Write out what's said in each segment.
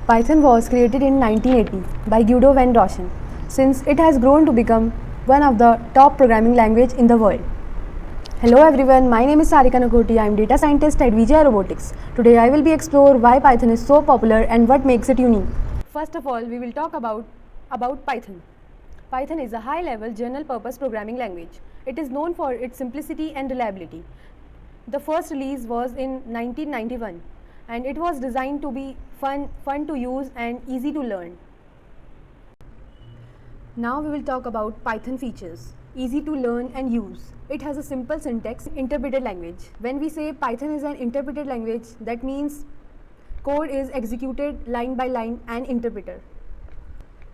Python was created in 1980 by Guido van Rossum, since it has grown to become one of the top programming languages in the world. Hello everyone, my name is Sarika Nakoti. I am data scientist at VGI Robotics. Today I will be explore why Python is so popular and what makes it unique. First of all, we will talk about Python. Python is a high-level general-purpose programming language. It is known for its simplicity and reliability. The first release was in 1991 and it was designed to be fun to use and easy to learn. Now we will talk about Python features. Easy to learn and use. It has a simple syntax, interpreted language. When we say Python is an interpreted language, that means code is executed line by line and interpreter.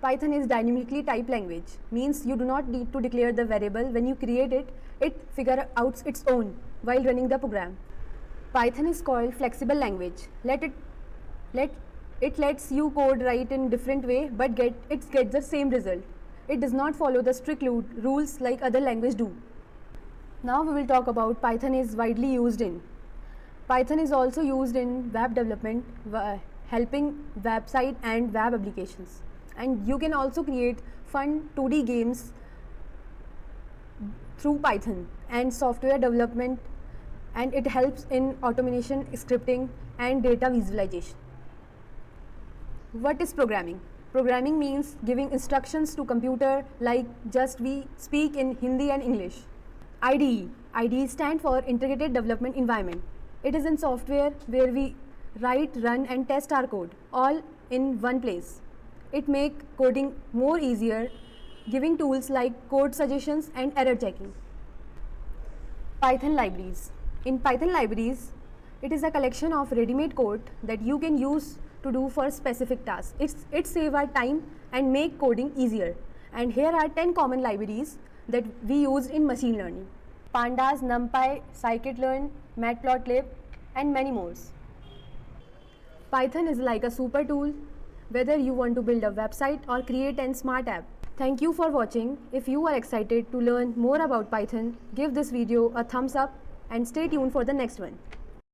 Python is dynamically typed language, means you do not need to declare the variable. When you create it, it figures out its own while running the program. Python is called flexible language. It lets you code write in different way, but it gets the same result. It does not follow the strict rules like other languages do. Now we will talk about Python is widely used in. Python is also used in web development, helping website and web applications. And you can also create fun 2D games through Python and software development, and it helps in automation, scripting and data visualization. What is programming? Programming means giving instructions to computer like just we speak in Hindi and English. IDE. IDE stands for Integrated Development Environment. It is in software where we write, run and test our code all in one place. It makes coding more easier, giving tools like code suggestions and error checking. Python libraries. In Python libraries, it is a collection of ready-made code that you can use to do for specific tasks. It saves our time and make coding easier. And here are 10 common libraries that we use in machine learning. Pandas, NumPy, scikit-learn, Matplotlib and many more. Python is like a super tool whether you want to build a website or create a smart app. Thank you for watching. If you are excited to learn more about Python, give this video a thumbs up and stay tuned for the next one.